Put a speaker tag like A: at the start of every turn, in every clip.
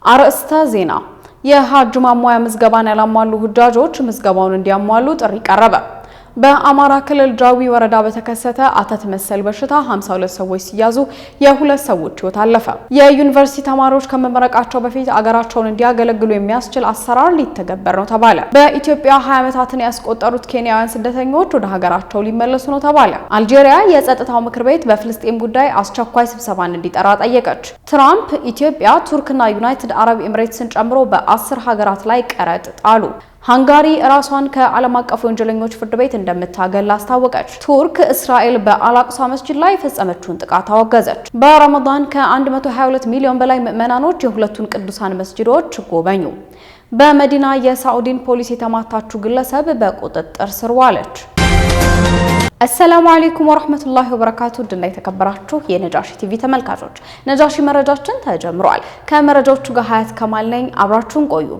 A: አርእስተ ዜና የሐጅ ማሟያ ምዝገባን ያላሟሉ ሁጃጆች ምዝገባውን እንዲያሟሉ ጥሪ ቀረበ። በአማራ ክልል ጃዊ ወረዳ በተከሰተ አተት መሰል በሽታ 52 ሰዎች ሲያዙ የሁለት ሰዎች ሕይወት አለፈ። የዩኒቨርሲቲ ተማሪዎች ከመመረቃቸው በፊት አገራቸውን እንዲያገለግሉ የሚያስችል አሰራር ሊተገበር ነው ተባለ። በኢትዮጵያ 20 ዓመታትን ያስቆጠሩት ኬንያውያን ስደተኞች ወደ ሀገራቸው ሊመለሱ ነው ተባለ። አልጄሪያ የጸጥታው ምክር ቤት በፍልስጤም ጉዳይ አስቸኳይ ስብሰባን እንዲጠራ ጠየቀች። ትራምፕ ኢትዮጵያ፣ ቱርክና ዩናይትድ አረብ ኤምሬትስን ጨምሮ በ10 ሀገራት ላይ ቀረጥ ጣሉ። ሃንጋሪ ራሷን ከዓለም አቀፍ ወንጀለኞች ፍርድ ቤት እንደምታገል አስታወቀች። ቱርክ እስራኤል በአልአቅሳ መስጂድ ላይ የፈጸመችውን ጥቃት አወገዘች። በረመዳን ከ122 ሚሊዮን በላይ ምዕመናኖች የሁለቱን ቅዱሳን መስጂዶች ጎበኙ። በመዲና የሳዑዲን ፖሊስ የተማታችው ግለሰብ በቁጥጥር ስር ዋለች። አሰላሙ አለይኩም ወራህመቱላሂ ወበረካቱ። ድና የተከበራችሁ የነጃሺ ቲቪ ተመልካቾች ነጃሺ መረጃችን ተጀምሯል። ከመረጃዎቹ ጋር ሀያት ከማል ነኝ። አብራችሁን ቆዩ።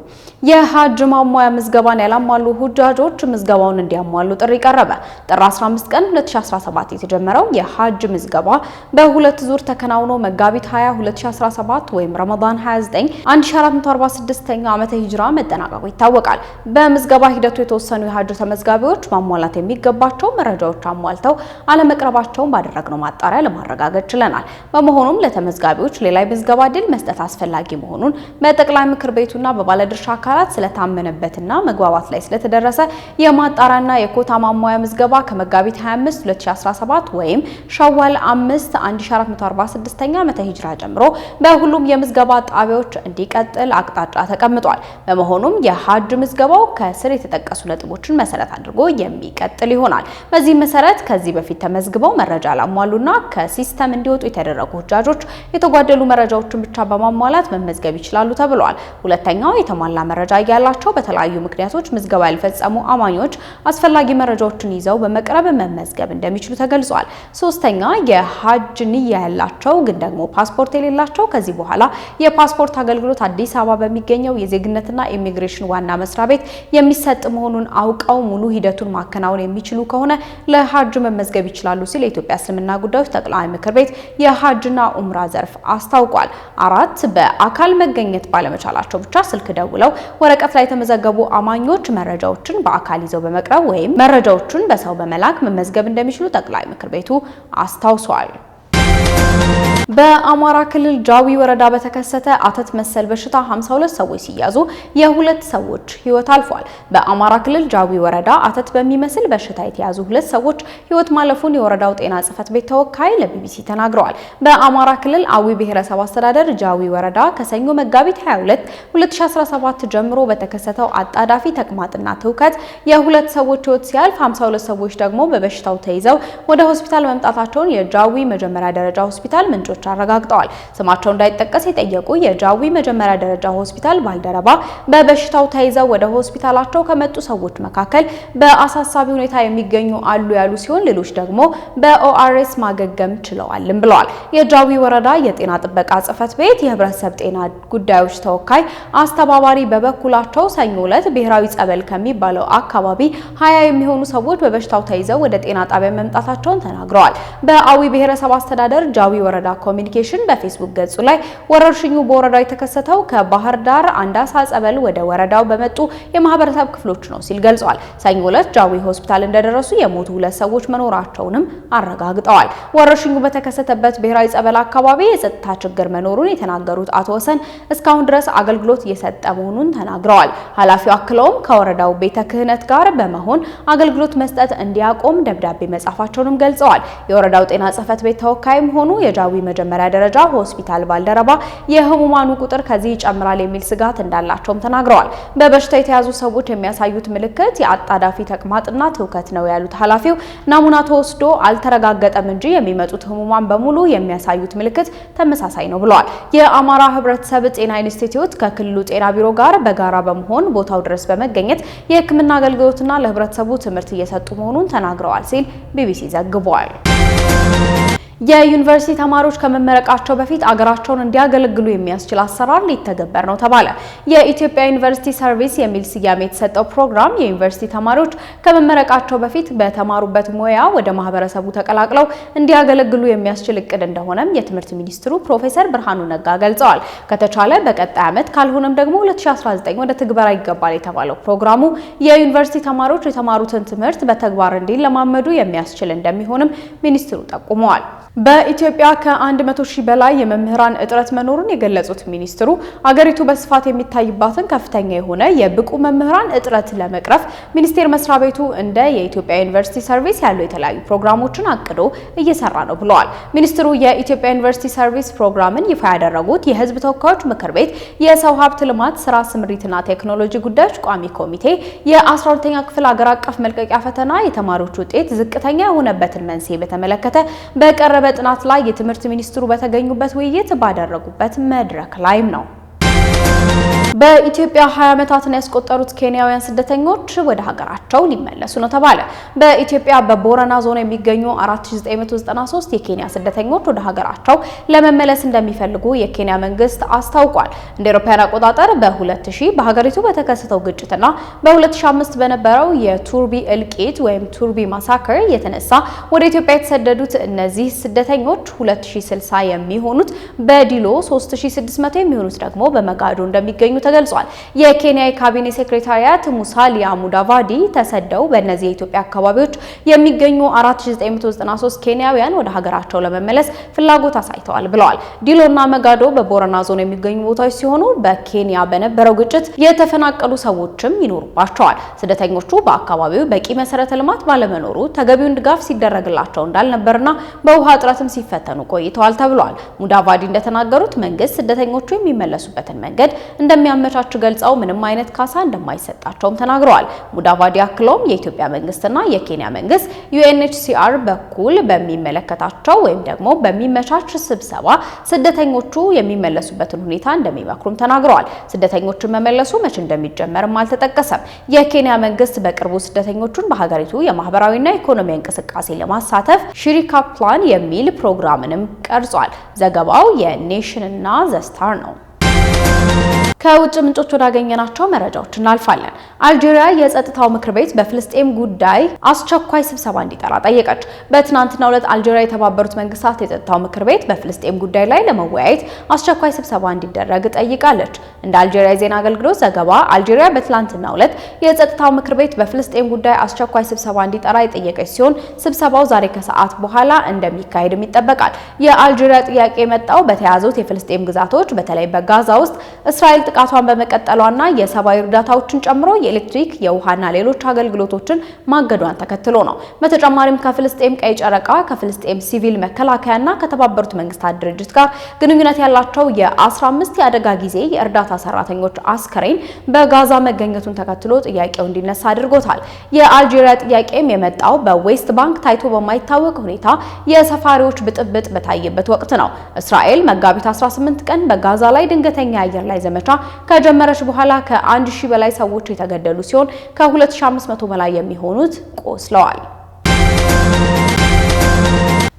A: የሐጅ ማሟያ ምዝገባን ያላሟሉ ሁጃጆች ምዝገባውን እንዲያሟሉ ጥሪ ቀረበ። ጥር 15 ቀን 2017 የተጀመረው የሐጅ ምዝገባ በሁለት ዙር ተከናውኖ መጋቢት 20 2017 ወይም ረመዳን 29 1446ኛ ዓመተ ሂጅራ መጠናቀቁ ይታወቃል። በምዝገባ ሂደቱ የተወሰኑ የሐጅ ተመዝጋቢዎች ማሟላት የሚገባቸው መረጃዎች አሟልተው አለመቅረባቸውን ባደረግነው ማጣሪያ ለማረጋገጥ ችለናል። በመሆኑም ለተመዝጋቢዎች ሌላ የምዝገባ ዕድል መስጠት አስፈላጊ መሆኑን በጠቅላይ ምክር ቤቱና በባለድርሻ አካላት ስለታመነበትና መግባባት ላይ ስለተደረሰ የማጣሪያና የኮታ ማሟያ ምዝገባ ከመጋቢት 25 2017 ወይም ሸዋል 5 1446ኛ ዓመተ ሂጅራ ጀምሮ በሁሉም የምዝገባ ጣቢያዎች እንዲቀጥል አቅጣጫ ተቀምጧል። በመሆኑም የሐጅ ምዝገባው ከስር የተጠቀሱ ነጥቦችን መሰረት አድርጎ የሚቀጥል ይሆናል። በዚህ መሰረት ከዚህ በፊት ተመዝግበው መረጃ ላሟሉና ከሲስተም እንዲወጡ የተደረጉ ሁጃጆች የተጓደሉ መረጃዎችን ብቻ በማሟላት መመዝገብ ይችላሉ ተብሏል። ሁለተኛው የተሟላ መረጃ ያላቸው በተለያዩ ምክንያቶች ምዝገባ ያልፈጸሙ አማኞች አስፈላጊ መረጃዎችን ይዘው በመቅረብ መመዝገብ እንደሚችሉ ተገልጿል። ሶስተኛ የሐጅ ንያ ያላቸው ግን ደግሞ ፓስፖርት የሌላቸው ከዚህ በኋላ የፓስፖርት አገልግሎት አዲስ አበባ በሚገኘው የዜግነትና ኢሚግሬሽን ዋና መስሪያ ቤት የሚሰጥ መሆኑን አውቀው ሙሉ ሂደቱን ማከናወን የሚችሉ ከሆነ ለሐጅ መመዝገብ ይችላሉ ሲል የኢትዮጵያ እስልምና ጉዳዮች ጠቅላይ ምክር ቤት የሐጅና ኡምራ ዘርፍ አስታውቋል። 4 በአካል መገኘት ባለመቻላቸው ብቻ ስልክ ደውለው ወረቀት ላይ የተመዘገቡ አማኞች መረጃዎችን በአካል ይዘው በመቅረብ ወይም መረጃዎችን በሰው በመላክ መመዝገብ እንደሚችሉ ጠቅላይ ምክር ቤቱ አስታውሷል። በአማራ ክልል ጃዊ ወረዳ በተከሰተ አተት መሰል በሽታ 52 ሰዎች ሲያዙ የሁለት ሰዎች ሕይወት አልፏል። በአማራ ክልል ጃዊ ወረዳ አተት በሚመስል በሽታ የተያዙ ሁለት ሰዎች ሕይወት ማለፉን የወረዳው ጤና ጽሕፈት ቤት ተወካይ ለቢቢሲ ተናግረዋል። በአማራ ክልል አዊ ብሔረሰብ አስተዳደር ጃዊ ወረዳ ከሰኞ መጋቢት 22 2017 ጀምሮ በተከሰተው አጣዳፊ ተቅማጥና ትውከት የሁለት ሰዎች ሕይወት ሲያልፍ 52 ሰዎች ደግሞ በበሽታው ተይዘው ወደ ሆስፒታል መምጣታቸውን የጃዊ መጀመሪያ ደረጃ ሆስፒታል ምንጮች አረጋግጠዋል። ስማቸው እንዳይጠቀስ የጠየቁ የጃዊ መጀመሪያ ደረጃ ሆስፒታል ባልደረባ በበሽታው ተይዘው ወደ ሆስፒታላቸው ከመጡ ሰዎች መካከል በአሳሳቢ ሁኔታ የሚገኙ አሉ ያሉ ሲሆን ሌሎች ደግሞ በኦአርኤስ ማገገም ችለዋልም ብለዋል። የጃዊ ወረዳ የጤና ጥበቃ ጽሕፈት ቤት የህብረተሰብ ጤና ጉዳዮች ተወካይ አስተባባሪ በበኩላቸው ሰኞ ዕለት ብሔራዊ ጸበል ከሚባለው አካባቢ 20 የሚሆኑ ሰዎች በበሽታው ተይዘው ወደ ጤና ጣቢያ መምጣታቸውን ተናግረዋል። በአዊ ብሔረሰብ አስተዳደር ጃዊ ወረዳ ኮሚኒኬሽን በፌስቡክ ገጹ ላይ ወረርሽኙ በወረዳው የተከሰተው ከባህር ዳር አንዳሳ ጸበል ወደ ወረዳው በመጡ የማህበረሰብ ክፍሎች ነው ሲል ገልጿል። ሰኞ ዕለት ጃዊ ሆስፒታል እንደደረሱ የሞቱ ሁለት ሰዎች መኖራቸውንም አረጋግጠዋል። ወረርሽኙ በተከሰተበት ብሔራዊ ጸበል አካባቢ የጸጥታ ችግር መኖሩን የተናገሩት አቶ ወሰን እስካሁን ድረስ አገልግሎት እየሰጠ መሆኑን ተናግረዋል። ኃላፊው አክለውም ከወረዳው ቤተ ክህነት ጋር በመሆን አገልግሎት መስጠት እንዲያቆም ደብዳቤ መጻፋቸውንም ገልጸዋል። የወረዳው ጤና ጽሕፈት ቤት ተወካይም ሆኑ የጃዊ መጀመሪያ ደረጃ ሆስፒታል ባልደረባ የህሙማኑ ቁጥር ከዚህ ይጨምራል የሚል ስጋት እንዳላቸውም ተናግረዋል። በበሽታው የተያዙ ሰዎች የሚያሳዩት ምልክት የአጣዳፊ ተቅማጥና ትውከት ነው ያሉት ኃላፊው ናሙና ተወስዶ አልተረጋገጠም እንጂ የሚመጡት ህሙማን በሙሉ የሚያሳዩት ምልክት ተመሳሳይ ነው ብለዋል። የአማራ ህብረተሰብ ጤና ኢንስቲትዩት ከክልሉ ጤና ቢሮ ጋር በጋራ በመሆን ቦታው ድረስ በመገኘት የህክምና አገልግሎትና ለህብረተሰቡ ትምህርት እየሰጡ መሆኑን ተናግረዋል ሲል ቢቢሲ ዘግቧል። የዩኒቨርሲቲ ተማሪዎች ከመመረቃቸው በፊት አገራቸውን እንዲያገለግሉ የሚያስችል አሰራር ሊተገበር ነው ተባለ። የኢትዮጵያ ዩኒቨርሲቲ ሰርቪስ የሚል ስያሜ የተሰጠው ፕሮግራም የዩኒቨርሲቲ ተማሪዎች ከመመረቃቸው በፊት በተማሩበት ሙያ ወደ ማህበረሰቡ ተቀላቅለው እንዲያገለግሉ የሚያስችል እቅድ እንደሆነም የትምህርት ሚኒስትሩ ፕሮፌሰር ብርሃኑ ነጋ ገልጸዋል። ከተቻለ በቀጣይ ዓመት ካልሆነም ደግሞ 2019 ወደ ትግበራ ይገባል የተባለው ፕሮግራሙ የዩኒቨርሲቲ ተማሪዎች የተማሩትን ትምህርት በተግባር እንዲለማመዱ የሚያስችል እንደሚሆንም ሚኒስትሩ ጠቁመዋል። በኢትዮጵያ ከ100 ሺህ በላይ የመምህራን እጥረት መኖሩን የገለጹት ሚኒስትሩ አገሪቱ በስፋት የሚታይባትን ከፍተኛ የሆነ የብቁ መምህራን እጥረት ለመቅረፍ ሚኒስቴር መስሪያ ቤቱ እንደ የኢትዮጵያ ዩኒቨርሲቲ ሰርቪስ ያሉ የተለያዩ ፕሮግራሞችን አቅዶ እየሰራ ነው ብለዋል። ሚኒስትሩ የኢትዮጵያ ዩኒቨርሲቲ ሰርቪስ ፕሮግራምን ይፋ ያደረጉት የሕዝብ ተወካዮች ምክር ቤት የሰው ሀብት ልማት ስራ ስምሪትና ቴክኖሎጂ ጉዳዮች ቋሚ ኮሚቴ የ12ኛ ክፍል ሀገር አቀፍ መልቀቂያ ፈተና የተማሪዎች ውጤት ዝቅተኛ የሆነበትን መንስኤ በተመለከተ በቀረበ በጥናት ላይ የትምህርት ሚኒስትሩ በተገኙበት ውይይት ባደረጉበት መድረክ ላይም ነው። በኢትዮጵያ 20 ዓመታትን ያስቆጠሩት ኬንያውያን ስደተኞች ወደ ሀገራቸው ሊመለሱ ነው ተባለ። በኢትዮጵያ በቦረና ዞን የሚገኙ 4993 የኬንያ ስደተኞች ወደ ሀገራቸው ለመመለስ እንደሚፈልጉ የኬንያ መንግስት አስታውቋል። እንደ አውሮፓውያን አቆጣጠር በ2000 በሀገሪቱ በተከሰተው ግጭትና በ2005 በነበረው የቱርቢ እልቂት ወይም ቱርቢ ማሳከር የተነሳ ወደ ኢትዮጵያ የተሰደዱት እነዚህ ስደተኞች 2060 የሚሆኑት በዲሎ 3600 የሚሆኑት ደግሞ በመጋዶ እንደሚገኙ ተገልጿል። የኬንያ የካቢኔ ሴክሬታሪያት ሙሳሊያ ሙዳቫዲ ተሰደው በእነዚህ የኢትዮጵያ አካባቢዎች የሚገኙ 4993 ኬንያውያን ወደ ሀገራቸው ለመመለስ ፍላጎት አሳይተዋል ብለዋል። ዲሎና መጋዶ በቦረና ዞን የሚገኙ ቦታዎች ሲሆኑ በኬንያ በነበረው ግጭት የተፈናቀሉ ሰዎችም ይኖሩባቸዋል። ስደተኞቹ በአካባቢው በቂ መሰረተ ልማት ባለመኖሩ ተገቢውን ድጋፍ ሲደረግላቸው እንዳልነበርና በውሃ እጥረትም ሲፈተኑ ቆይተዋል ተብሏል። ሙዳቫዲ እንደተናገሩት መንግስት ስደተኞቹ የሚመለሱበትን መንገድ እንደሚያመቻቹ ገልጸው ምንም አይነት ካሳ እንደማይሰጣቸውም ተናግረዋል። ሙዳቫዲ አክሎም የኢትዮጵያ መንግስትና የኬንያ መንግስት ዩኤንኤችሲአር በኩል በሚመለከታቸው ወይም ደግሞ በሚመቻች ስብሰባ ስደተኞቹ የሚመለሱበትን ሁኔታ እንደሚመክሩም ተናግረዋል። ስደተኞቹን መመለሱ መቼ እንደሚጀመርም አልተጠቀሰም። የኬንያ መንግስት በቅርቡ ስደተኞቹን በሀገሪቱ የማህበራዊና ኢኮኖሚያዊ እንቅስቃሴ ለማሳተፍ ሽሪካ ፕላን የሚል ፕሮግራምንም ቀርጿል። ዘገባው የኔሽንና ዘስታር ነው። ከውጭ ምንጮች ወዳገኘናቸው መረጃዎች እናልፋለን። አልጄሪያ የጸጥታው ምክር ቤት በፍልስጤም ጉዳይ አስቸኳይ ስብሰባ እንዲጠራ ጠየቀች። በትናንትናው ዕለት አልጄሪያ የተባበሩት መንግስታት የጸጥታው ምክር ቤት በፍልስጤም ጉዳይ ላይ ለመወያየት አስቸኳይ ስብሰባ እንዲደረግ ጠይቃለች። እንደ አልጄሪያ የዜና አገልግሎት ዘገባ አልጄሪያ በትናንትናው ዕለት የጸጥታው ምክር ቤት በፍልስጤም ጉዳይ አስቸኳይ ስብሰባ እንዲጠራ የጠየቀች ሲሆን ስብሰባው ዛሬ ከሰዓት በኋላ እንደሚካሄድም ይጠበቃል። የአልጄሪያ ጥያቄ የመጣው በተያዙት የፍልስጤም ግዛቶች በተለይ በጋዛ ውስጥ እስራኤል ጥቃቷን በመቀጠሏና የሰብአዊ እርዳታዎችን ጨምሮ የኤሌክትሪክ፣ የውሃና ሌሎች አገልግሎቶችን ማገዷን ተከትሎ ነው። በተጨማሪም ከፍልስጤም ቀይ ጨረቃ፣ ከፍልስጤም ሲቪል መከላከያና ከተባበሩት መንግስታት ድርጅት ጋር ግንኙነት ያላቸው የ15 የአደጋ ጊዜ የእርዳታ ሰራተኞች አስከሬን በጋዛ መገኘቱን ተከትሎ ጥያቄው እንዲነሳ አድርጎታል። የአልጄሪያ ጥያቄም የመጣው በዌስት ባንክ ታይቶ በማይታወቅ ሁኔታ የሰፋሪዎች ብጥብጥ በታየበት ወቅት ነው። እስራኤል መጋቢት 18 ቀን በጋዛ ላይ ድንገተኛ የአየር ላይ ዘመቻ ከጀመረች በኋላ ከ1000 በላይ ሰዎች የተገደሉ ሲሆን ከ2500 በላይ የሚሆኑት ቆስለዋል።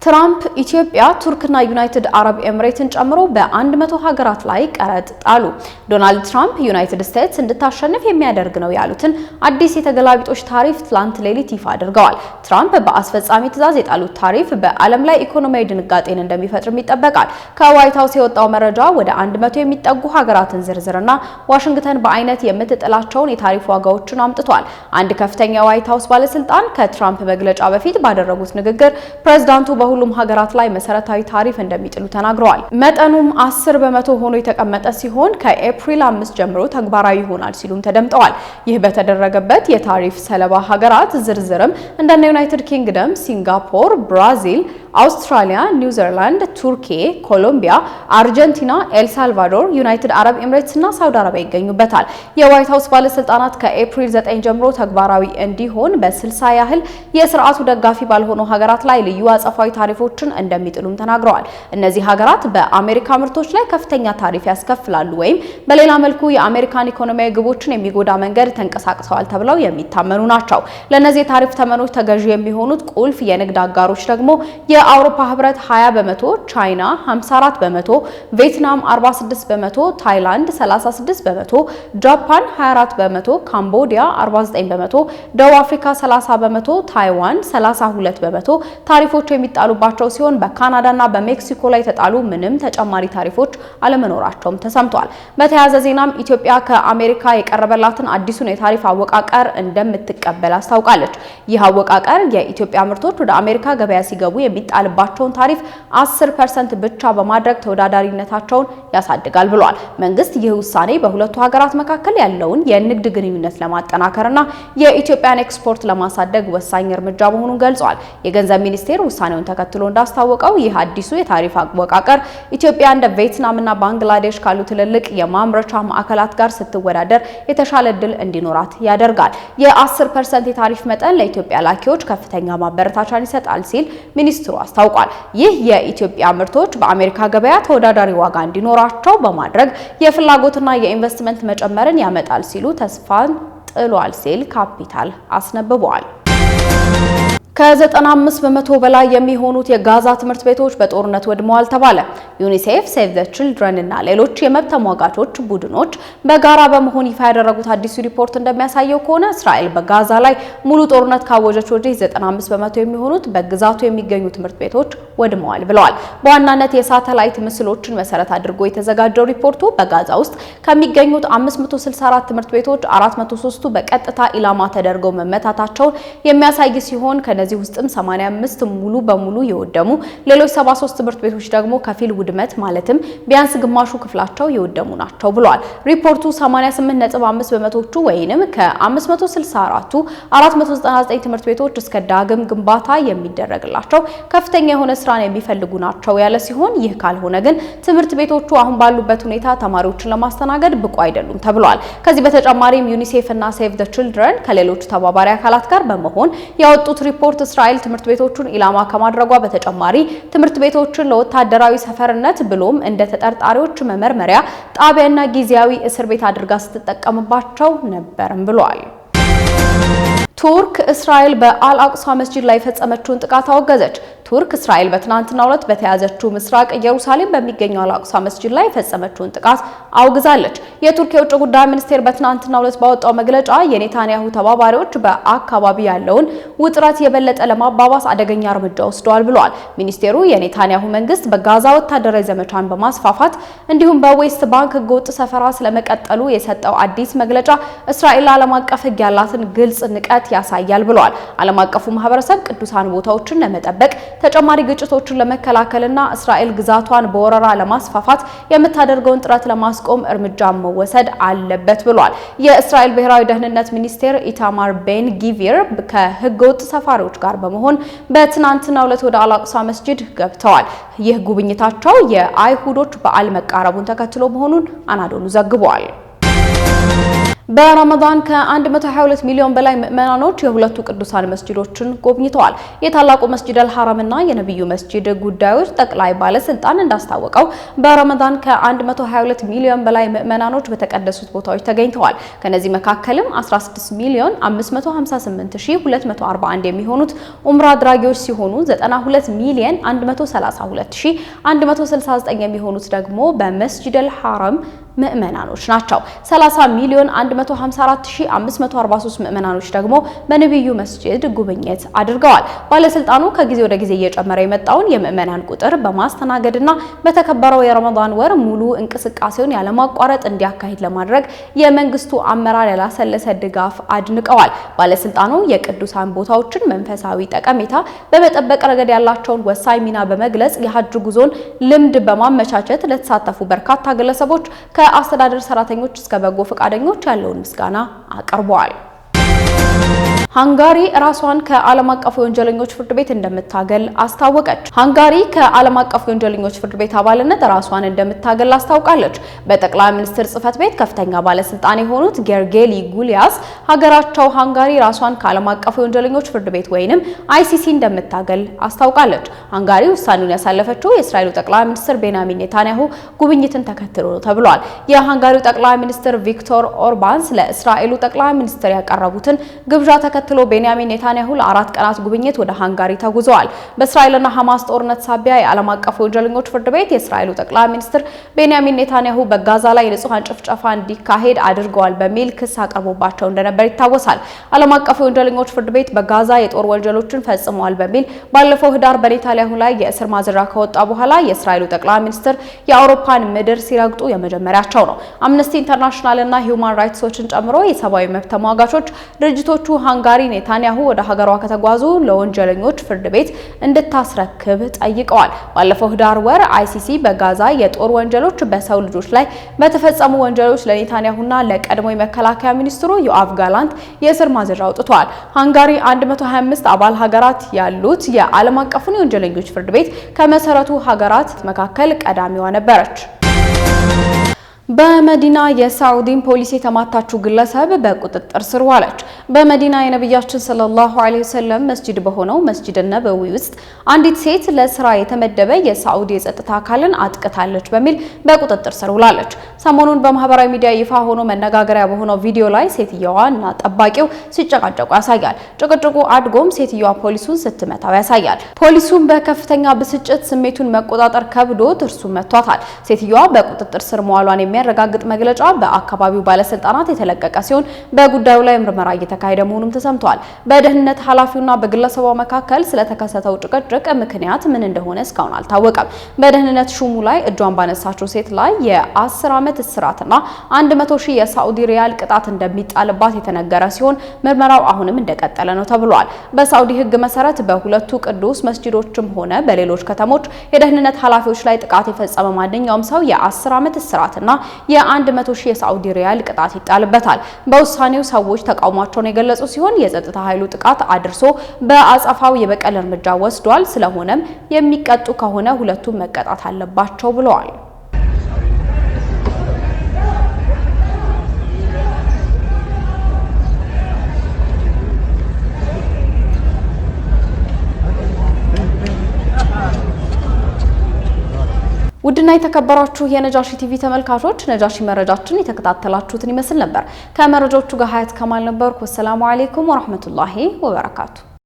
A: ትራምፕ ኢትዮጵያ፣ ቱርክና ዩናይትድ አረብ ኤምሬትን ጨምሮ በ100 ሀገራት ላይ ቀረጥ ጣሉ። ዶናልድ ትራምፕ ዩናይትድ ስቴትስ እንድታሸንፍ የሚያደርግ ነው ያሉትን አዲስ የተገላቢጦች ታሪፍ ትላንት ሌሊት ይፋ አድርገዋል። ትራምፕ በአስፈጻሚ ትዕዛዝ የጣሉት ታሪፍ በዓለም ላይ ኢኮኖሚያዊ ድንጋጤን እንደሚፈጥርም ይጠበቃል። ከዋይት ሀውስ የወጣው መረጃ ወደ 100 የሚጠጉ ሀገራትን ዝርዝርና ዋሽንግተን በአይነት የምትጥላቸውን የታሪፍ ዋጋዎችን አምጥቷል። አንድ ከፍተኛ የዋይት ሀውስ ባለስልጣን ከትራምፕ መግለጫ በፊት ባደረጉት ንግግር ፕሬዝዳንቱ ሁሉም ሀገራት ላይ መሰረታዊ ታሪፍ እንደሚጥሉ ተናግረዋል። መጠኑም 10 በመቶ ሆኖ የተቀመጠ ሲሆን ከኤፕሪል 5 ጀምሮ ተግባራዊ ይሆናል ሲሉም ተደምጠዋል። ይህ በተደረገበት የታሪፍ ሰለባ ሀገራት ዝርዝርም እንደ ዩናይትድ ኪንግደም፣ ሲንጋፖር፣ ብራዚል፣ አውስትራሊያ፣ ኒውዚላንድ፣ ቱርኪ፣ ኮሎምቢያ፣ አርጀንቲና፣ ኤልሳልቫዶር፣ ዩናይትድ አረብ ኤምሬትስ እና ሳውዲ አረቢያ ይገኙበታል። የዋይት ሀውስ ባለስልጣናት ከኤፕሪል 9 ጀምሮ ተግባራዊ እንዲሆን በ60 ያህል የስርዓቱ ደጋፊ ባልሆኑ ሀገራት ላይ ልዩ አጸፋዊ ታሪፎችን እንደሚጥሉም ተናግረዋል። እነዚህ ሀገራት በአሜሪካ ምርቶች ላይ ከፍተኛ ታሪፍ ያስከፍላሉ ወይም በሌላ መልኩ የአሜሪካን ኢኮኖሚያዊ ግቦችን የሚጎዳ መንገድ ተንቀሳቅሰዋል ተብለው የሚታመኑ ናቸው። ለነዚህ የታሪፍ ተመኖች ተገዢ የሚሆኑት ቁልፍ የንግድ አጋሮች ደግሞ የአውሮፓ ህብረት 20 በመቶ፣ ቻይና 54 በመቶ፣ ቪየትናም 46 በመቶ፣ ታይላንድ 36 በመቶ፣ ጃፓን 24 በመቶ፣ ካምቦዲያ 49 በመቶ፣ ደቡብ አፍሪካ 30 በመቶ፣ ታይዋን 32 በመቶ ታሪፎች የሚጣሉባቸው ሲሆን በካናዳና በሜክሲኮ ላይ የተጣሉ ምንም ተጨማሪ ታሪፎች አለመኖራቸውም ተሰምቷል። በተያያዘ ዜናም ኢትዮጵያ ከአሜሪካ የቀረበላትን አዲሱን የታሪፍ አወቃቀር እንደምትቀበል አስታውቃለች። ይህ አወቃቀር የኢትዮጵያ ምርቶች ወደ አሜሪካ ገበያ ሲገቡ የሚጣልባቸውን ታሪፍ 10% ብቻ በማድረግ ተወዳዳሪነታቸውን ያሳድጋል ብሏል። መንግስት ይህ ውሳኔ በሁለቱ ሀገራት መካከል ያለውን የንግድ ግንኙነት ለማጠናከርና የኢትዮጵያን ኤክስፖርት ለማሳደግ ወሳኝ እርምጃ መሆኑን ገልጿል። የገንዘብ ሚኒስቴር ውሳኔውን ተከትሎ እንዳስታወቀው ይህ አዲሱ የታሪፍ አወቃቀር ኢትዮጵያ እንደ ቪየትናምና ባንግላዴሽ ካሉ ትልልቅ የማምረቻ ማዕከላት ጋር ስትወዳደር የተሻለ እድል እንዲኖራት ያደርጋል። የ10% የታሪፍ መጠን ለኢትዮጵያ ላኪዎች ከፍተኛ ማበረታቻን ይሰጣል ሲል ሚኒስትሩ አስታውቋል። ይህ የኢትዮጵያ ምርቶች በአሜሪካ ገበያ ተወዳዳሪ ዋጋ እንዲኖራቸው በማድረግ የፍላጎትና የኢንቨስትመንት መጨመርን ያመጣል ሲሉ ተስፋን ጥሏል ሲል ካፒታል አስነብቧል። ከ95 በመቶ በላይ የሚሆኑት የጋዛ ትምህርት ቤቶች በጦርነት ወድመዋል ተባለ። ዩኒሴፍ፣ ሴቭ ዘ ቺልድረን እና ሌሎች የመብት ተሟጋቾች ቡድኖች በጋራ በመሆን ይፋ ያደረጉት አዲሱ ሪፖርት እንደሚያሳየው ከሆነ እስራኤል በጋዛ ላይ ሙሉ ጦርነት ካወጀች ወዲህ 95 በመቶ የሚሆኑት በግዛቱ የሚገኙ ትምህርት ቤቶች ወድመዋል ብለዋል። በዋናነት የሳተላይት ምስሎችን መሰረት አድርጎ የተዘጋጀው ሪፖርቱ በጋዛ ውስጥ ከሚገኙት 564 ትምህርት ቤቶች 403ቱ በቀጥታ ኢላማ ተደርገው መመታታቸውን የሚያሳይ ሲሆን ከነዚህ ውስጥም 85 ሙሉ በሙሉ የወደሙ፣ ሌሎች 73 ትምህርት ቤቶች ደግሞ ከፊል ውድመት ማለትም ቢያንስ ግማሹ ክፍላቸው የወደሙ ናቸው ብለዋል። ሪፖርቱ 88.5 በመቶቹ ወይንም ከ564ቱ 499 ትምህርት ቤቶች እስከ ዳግም ግንባታ የሚደረግላቸው ከፍተኛ የሆነ ስራን የሚፈልጉ ናቸው ያለ ሲሆን ይህ ካልሆነ ግን ትምህርት ቤቶቹ አሁን ባሉበት ሁኔታ ተማሪዎችን ለማስተናገድ ብቁ አይደሉም ተብሏል። ከዚህ በተጨማሪም ዩኒሴፍ እና ሴቭ ዘ ቺልድረን ከሌሎች ተባባሪ አካላት ጋር በመሆን ያወጡት ሪፖርት እስራኤል ትምህርት ቤቶቹን ኢላማ ከማድረጓ በተጨማሪ ትምህርት ቤቶችን ለወታደራዊ ሰፈርነት ብሎም እንደ ተጠርጣሪዎች መመርመሪያ ጣቢያና ጊዜያዊ እስር ቤት አድርጋ ስትጠቀምባቸው ነበርም ብሏል። ቱርክ እስራኤል በአልአቅሷ መስጂድ ላይ የፈጸመችውን ጥቃት አወገዘች። ቱርክ እስራኤል በትናንትናው ዕለት በተያዘችው ምስራቅ ኢየሩሳሌም በሚገኘው አልአቅሷ መስጂድ ላይ የፈጸመችውን ጥቃት አውግዛለች። የቱርክ የውጭ ጉዳይ ሚኒስቴር በትናንትናው ዕለት ባወጣው መግለጫ የኔታንያሁ ተባባሪዎች በአካባቢ ያለውን ውጥረት የበለጠ ለማባባስ አደገኛ እርምጃ ወስደዋል ብለዋል። ሚኒስቴሩ የኔታንያሁ መንግስት በጋዛ ወታደራዊ ዘመቻን በማስፋፋት እንዲሁም በዌስት ባንክ ህገወጥ ሰፈራ ስለመቀጠሉ የሰጠው አዲስ መግለጫ እስራኤል ዓለም አቀፍ ህግ ያላትን ግልጽ ንቀት ያሳያል ብለዋል። ዓለም አቀፉ ማህበረሰብ ቅዱሳን ቦታዎችን ለመጠበቅ ተጨማሪ ግጭቶችን ለመከላከልና እስራኤል ግዛቷን በወረራ ለማስፋፋት የምታደርገውን ጥረት ለማስቆም እርምጃ መወሰድ አለበት ብሏል። የእስራኤል ብሔራዊ ደህንነት ሚኒስቴር ኢታማር ቤን ጊቪር ከህገወጥ ሰፋሪዎች ጋር በመሆን በትናንትናው ዕለት ወደ አልአቅሷ መስጂድ ገብተዋል። ይህ ጉብኝታቸው የአይሁዶች በዓል መቃረቡን ተከትሎ መሆኑን አናዶሉ ዘግቧል። በረመዳን ከ122 ሚሊዮን በላይ ምዕመናኖች የሁለቱ ቅዱሳን መስጂዶችን ጎብኝተዋል። የታላቁ መስጂድ አልሐራም እና የነብዩ መስጂድ ጉዳዮች ጠቅላይ ባለስልጣን እንዳስታወቀው በረመዳን ከ122 ሚሊዮን በላይ ምዕመናኖች በተቀደሱት ቦታዎች ተገኝተዋል። ከነዚህ መካከልም 16 ሚሊዮን 555241 የሚሆኑት ኡምራ አድራጊዎች ሲሆኑ 92 ሚሊዮን 132169 የሚሆኑት ደግሞ በመስጂድ አልሐራም ምዕመናኖች ናቸው። 30 ሚሊዮን 154543 ምዕመናኖች ደግሞ በነብዩ መስጂድ ጉብኝት አድርገዋል። ባለስልጣኑ ከጊዜ ወደ ጊዜ እየጨመረ የመጣውን የምዕመናን ቁጥር በማስተናገድና በተከበረው የረመዳን ወር ሙሉ እንቅስቃሴውን ያለማቋረጥ እንዲያካሂድ ለማድረግ የመንግስቱ አመራር ያላሰለሰ ድጋፍ አድንቀዋል። ባለስልጣኑ የቅዱሳን ቦታዎችን መንፈሳዊ ጠቀሜታ በመጠበቅ ረገድ ያላቸውን ወሳኝ ሚና በመግለጽ የሐጅ ጉዞን ልምድ በማመቻቸት ለተሳተፉ በርካታ ግለሰቦች ከአስተዳደር ሰራተኞች እስከ በጎ ፈቃደኞች ያለውን ምስጋና አቅርበዋል። ሃንጋሪ ራሷን ከዓለም አቀፍ የወንጀለኞች ፍርድ ቤት እንደምታገል አስታወቀች። ሃንጋሪ ከዓለም አቀፍ የወንጀለኞች ፍርድ ቤት አባልነት ራሷን እንደምታገል አስታውቃለች። በጠቅላይ ሚኒስትር ጽህፈት ቤት ከፍተኛ ባለስልጣን የሆኑት ጌርጌሊ ጉሊያስ ሀገራቸው ሃንጋሪ ራሷን ከዓለም አቀፍ የወንጀለኞች ፍርድ ቤት ወይንም አይሲሲ እንደምታገል አስታውቃለች። ሃንጋሪ ውሳኔውን ያሳለፈችው የእስራኤሉ ጠቅላይ ሚኒስትር ቤንያሚን ኔታንያሁ ጉብኝትን ተከትሎ ነው ተብሏል። የሃንጋሪው ጠቅላይ ሚኒስትር ቪክቶር ኦርባን ስለ እስራኤሉ ጠቅላይ ሚኒስትር ያቀረቡትን ግብዣ ተከትሎ ቤንያሚን ኔታንያሁ ለ4 ቀናት ጉብኝት ወደ ሃንጋሪ ተጉዘዋል። በእስራኤልና ሐማስ ጦርነት ሳቢያ የዓለም አቀፉ ወንጀለኞች ፍርድ ቤት የእስራኤሉ ጠቅላይ ሚኒስትር ቤንያሚን ኔታንያሁ በጋዛ ላይ ንጹሃን ጭፍጨፋ እንዲካሄድ አድርገዋል በሚል ክስ አቅርቦባቸው እንደነበር ይታወሳል። ዓለም አቀፉ ወንጀለኞች ፍርድ ቤት በጋዛ የጦር ወንጀሎችን ፈጽመዋል በሚል ባለፈው ህዳር በኔታንያሁ ላይ የእስር ማዘዣ ከወጣ በኋላ የእስራኤሉ ጠቅላይ ሚኒስትር የአውሮፓን ምድር ሲረግጡ የመጀመሪያቸው ነው። አምነስቲ ኢንተርናሽናል እና ሂውማን ራይትስ ዎችን ጨምሮ የሰብአዊ መብት ተሟጋቾች ድርጅቶቹ ሃንጋሪ ኔታንያሁ ወደ ሀገሯ ከተጓዙ ለወንጀለኞች ፍርድ ቤት እንድታስረክብ ጠይቀዋል። ባለፈው ህዳር ወር አይሲሲ በጋዛ የጦር ወንጀሎች በሰው ልጆች ላይ በተፈጸሙ ወንጀሎች ለኔታንያሁና ለቀድሞ የመከላከያ ሚኒስትሩ ዮአቭ ጋላንት የእስር ማዘዣ አውጥቷል። ሃንጋሪ 125 አባል ሀገራት ያሉት የዓለም አቀፉን የወንጀለኞች ፍርድ ቤት ከመሰረቱ ሀገራት መካከል ቀዳሚዋ ነበረች። በመዲና የሳዑዲን ፖሊስ የተማታችው ግለሰብ በቁጥጥር ስር ዋለች። በመዲና የነብያችን ሰለላሁ ዐለይሂ ወሰለም መስጂድ በሆነው መስጂድ ነበዊ ውስጥ አንዲት ሴት ለስራ የተመደበ የሳዑዲ የጸጥታ አካልን አጥቅታለች በሚል በቁጥጥር ስር ውላለች። ሰሞኑን በማህበራዊ ሚዲያ ይፋ ሆኖ መነጋገሪያ በሆነው ቪዲዮ ላይ ሴትየዋ እና ጠባቂው ሲጨቃጨቁ ያሳያል። ጭቅጭቁ አድጎም ሴትየዋ ፖሊሱን ስትመታው ያሳያል። ፖሊሱም በከፍተኛ ብስጭት ስሜቱን መቆጣጠር ከብዶት እርሱን መቷታል። ሴትየዋ በቁጥጥር ስር መዋሏን የሚያረጋግጥ መግለጫ በአካባቢው ባለስልጣናት የተለቀቀ ሲሆን በጉዳዩ ላይ ምርመራ እየተካሄደ መሆኑም ተሰምቷል። በደህንነት ኃላፊውና በግለሰቧ መካከል ስለተከሰተው ጭቅጭቅ ምክንያት ምን እንደሆነ እስካሁን አልታወቀም። በደህንነት ሹሙ ላይ እጇን ባነሳችው ሴት ላይ የ10 ዓመት እስራትና 100,000 የሳዑዲ ሪያል ቅጣት እንደሚጣልባት የተነገረ ሲሆን ምርመራው አሁንም እንደቀጠለ ነው ተብሏል። በሳዑዲ ሕግ መሰረት በሁለቱ ቅዱስ መስጂዶችም ሆነ በሌሎች ከተሞች የደህንነት ኃላፊዎች ላይ ጥቃት የፈጸመ ማንኛውም ሰው የ10 ዓመት እስራትና የ100,000 የሳዑዲ ሪያል ቅጣት ይጣልበታል። በውሳኔው ሰዎች ተቃውሟቸውን የገለጹ ሲሆን የጸጥታ ኃይሉ ጥቃት አድርሶ በአጸፋው የበቀል እርምጃ ወስዷል። ስለሆነም የሚቀጡ ከሆነ ሁለቱም መቀጣት አለባቸው ብለዋል። ውድና የተከበራችሁ የነጃሺ ቲቪ ተመልካቾች ነጃሺ መረጃችን የተከታተላችሁትን ይመስል ነበር። ከመረጃዎቹ ጋር ሀያት ከማል ነበርኩ። ሰላም አለይኩም ወራህመቱላሂ ወበረካቱ።